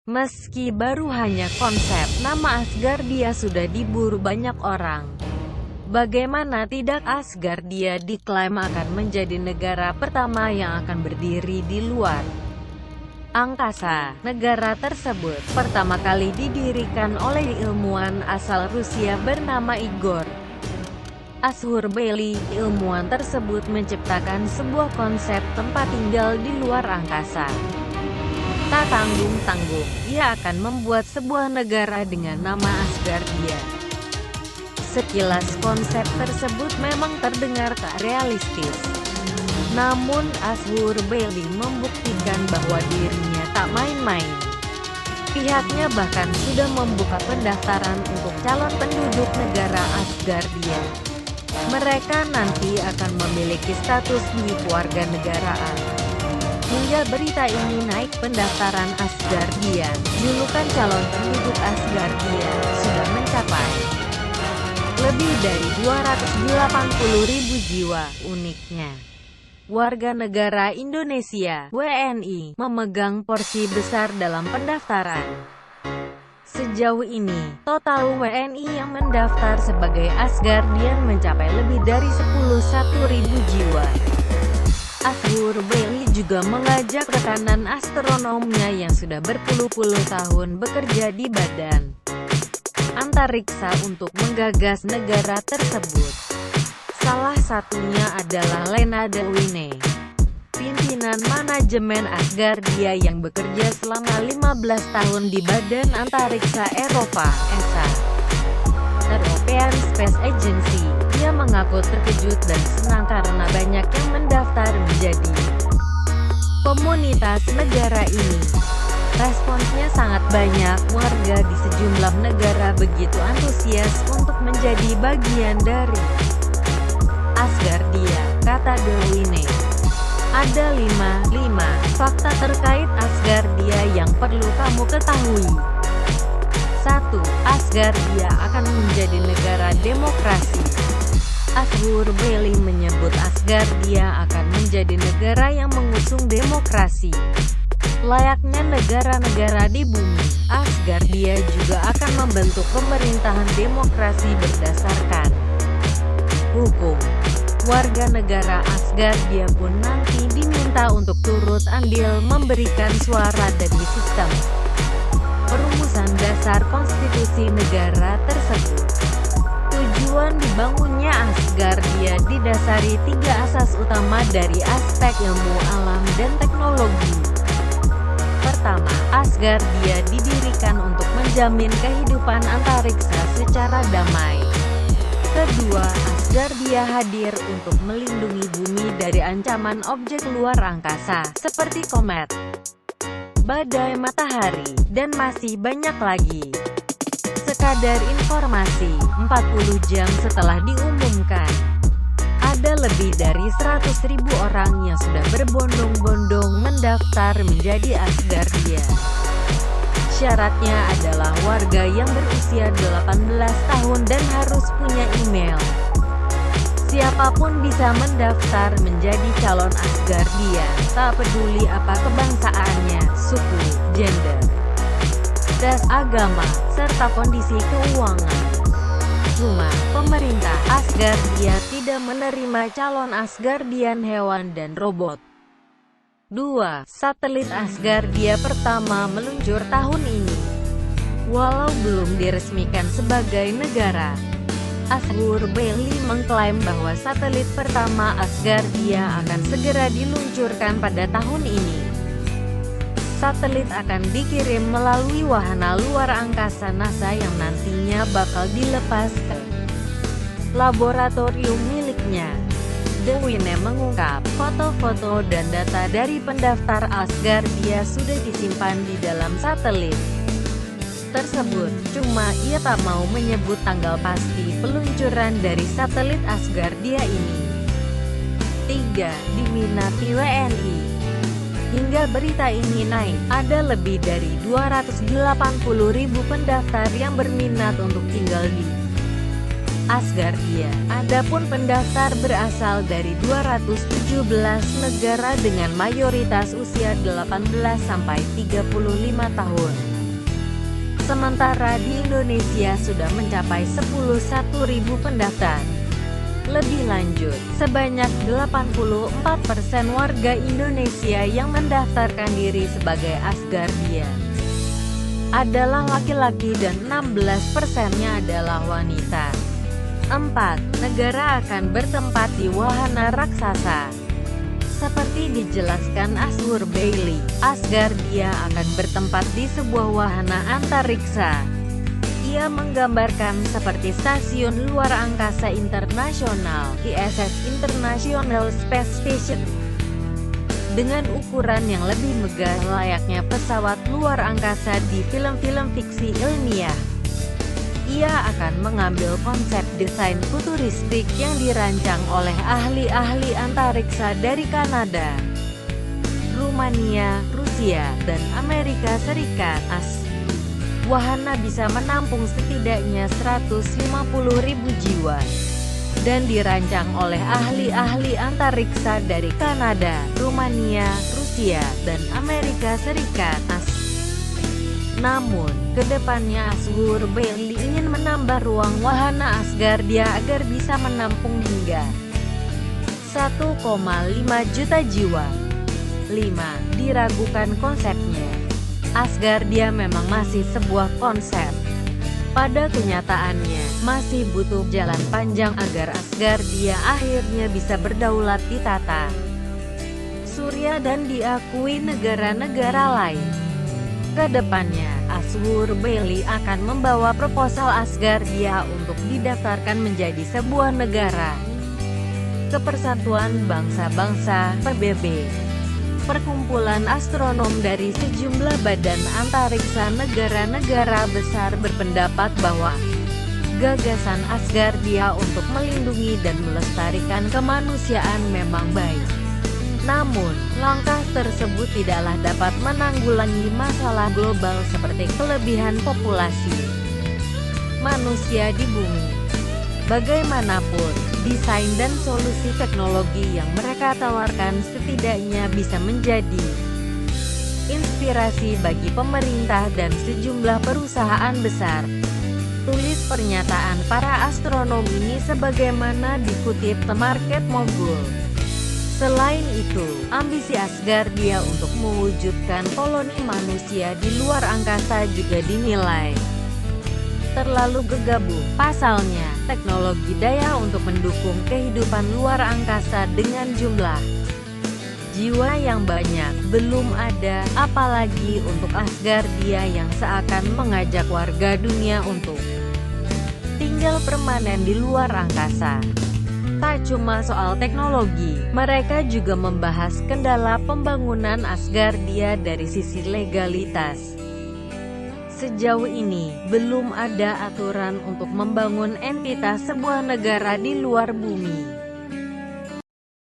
Meski baru hanya konsep, nama Asgardia sudah diburu banyak orang. Bagaimana tidak, Asgardia diklaim akan menjadi negara pertama yang akan berdiri di luar angkasa. Negara tersebut pertama kali didirikan oleh ilmuwan asal Rusia bernama Igor Ashurbeily. Ilmuwan tersebut menciptakan sebuah konsep tempat tinggal di luar angkasa. Tak tanggung-tanggung, ia akan membuat sebuah negara dengan nama Asgardia. Sekilas konsep tersebut memang terdengar tak realistis. Namun Ashurbeily membuktikan bahwa dirinya tak main-main. Pihaknya bahkan sudah membuka pendaftaran untuk calon penduduk negara Asgardia. Mereka nanti akan memiliki status kewarganegaraan. Hingga berita ini naik pendaftaran Asgardia, julukan calon penduduk Asgardia sudah mencapai lebih dari 280.000 jiwa. Uniknya, warga negara Indonesia (WNI) memegang porsi besar dalam pendaftaran. Sejauh ini, total WNI yang mendaftar sebagai Asgardian mencapai lebih dari 11.000 jiwa. Ashurbeily juga mengajak rekanan astronomnya yang sudah berpuluh-puluh tahun bekerja di Badan Antariksa untuk menggagas negara tersebut. Salah satunya adalah Lena Dewine, pimpinan manajemen Asgardia yang bekerja selama 15 tahun di Badan Antariksa Eropa (ESA), European Space Agency. Dia mengaku terkejut dan senang karena banyak yang mendaftar menjadi komunitas negara ini. Responsnya sangat banyak, warga di sejumlah negara begitu antusias untuk menjadi bagian dari Asgardia, kata Dewine. Ada 5 fakta terkait Asgardia yang perlu kamu ketahui. 1. Asgardia akan menjadi negara demokrasi. Ashurbeily menyebut Asgardia akan menjadi negara yang mengusung demokrasi. Layaknya negara-negara di bumi, Asgardia juga akan membentuk pemerintahan demokrasi berdasarkan hukum. Warga negara Asgardia pun nanti diminta untuk turut andil memberikan suara demi sistem perumusan dasar konstitusi negara tersebut. Tujuan dibangunnya Asgardia didasari 3 asas utama dari aspek ilmu alam dan teknologi. Pertama, Asgardia didirikan untuk menjamin kehidupan antariksa secara damai. Kedua, Asgardia hadir untuk melindungi bumi dari ancaman objek luar angkasa, seperti komet, badai matahari, dan masih banyak lagi. Sekadar informasi, 40 jam setelah diumumkan, ada lebih dari 100.000 orang yang sudah berbondong-bondong mendaftar menjadi Asgardia. Syaratnya adalah warga yang berusia 18 tahun dan harus punya email. Siapapun bisa mendaftar menjadi calon Asgardia, tak peduli apa kebangsaannya, suku, gender, ras, agama, serta kondisi keuangan. Cuma, pemerintah Asgardia tidak menerima calon Asgardian hewan dan robot. 2. Satelit Asgardia pertama meluncur tahun ini. Walau belum diresmikan sebagai negara, Ashurbeily mengklaim bahwa satelit pertama Asgardia akan segera diluncurkan pada tahun ini. Satelit akan dikirim melalui wahana luar angkasa NASA yang nantinya bakal dilepas ke laboratorium miliknya. Dewine mengungkap, foto-foto dan data dari pendaftar Asgardia sudah disimpan di dalam satelit tersebut. Cuma ia tak mau menyebut tanggal pasti peluncuran dari satelit Asgardia ini. 3. Diminati WNI. Hingga berita ini naik, ada lebih dari 280.000 pendaftar yang berminat untuk tinggal di Asgardia. Adapun pendaftar berasal dari 217 negara dengan mayoritas usia 18 sampai 35 tahun. Sementara di Indonesia sudah mencapai 11.000 pendaftar. Lebih lanjut, sebanyak 84% warga Indonesia yang mendaftarkan diri sebagai Asgardia adalah laki-laki dan 16%-nya adalah wanita. 4. Negara akan bertempat di wahana raksasa. Seperti dijelaskan Azur Bailey, Asgardia akan bertempat di sebuah wahana antariksa. Ia menggambarkan seperti Stasiun Luar Angkasa Internasional (ISS International Space Station) dengan ukuran yang lebih megah layaknya pesawat luar angkasa di film-film fiksi ilmiah. Ia akan mengambil konsep desain futuristik yang dirancang oleh ahli-ahli antariksa dari Kanada, Rumania, Rusia, dan Amerika Serikat. Wahana bisa menampung setidaknya 150.000 jiwa dan dirancang oleh ahli-ahli antariksa dari Kanada, Rumania, Rusia, dan Amerika Serikat. Namun, kedepannya Azur Bailey ingin menambah ruang wahana Asgardia agar bisa menampung hingga 1,5 juta jiwa. 5. Diragukan konsepnya. Asgardia memang masih sebuah konsep. Pada kenyataannya, masih butuh jalan panjang agar Asgardia akhirnya bisa berdaulat di tata surya dan diakui negara-negara lain. Kedepannya, Azur Bailey akan membawa proposal Asgardia untuk didaftarkan menjadi sebuah negara Kepersatuan Bangsa-Bangsa (PBB). Perkumpulan astronom dari sejumlah badan antariksa negara-negara besar berpendapat bahwa gagasan Asgardia untuk melindungi dan melestarikan kemanusiaan memang baik. Namun, langkah tersebut tidaklah dapat menanggulangi masalah global seperti kelebihan populasi manusia di bumi. Bagaimanapun, desain dan solusi teknologi yang mereka tawarkan setidaknya bisa menjadi inspirasi bagi pemerintah dan sejumlah perusahaan besar. Tulis pernyataan para astronom ini sebagaimana dikutip The Market Mogul. Selain itu, ambisi Asgardia untuk mewujudkan koloni manusia di luar angkasa juga dinilai terlalu gegabah. Pasalnya, teknologi daya untuk mendukung kehidupan luar angkasa dengan jumlah jiwa yang banyak belum ada, apalagi untuk Asgardia yang seakan mengajak warga dunia untuk tinggal permanen di luar angkasa. Tak cuma soal teknologi, mereka juga membahas kendala pembangunan Asgardia dari sisi legalitas. Sejauh ini, belum ada aturan untuk membangun entitas sebuah negara di luar bumi.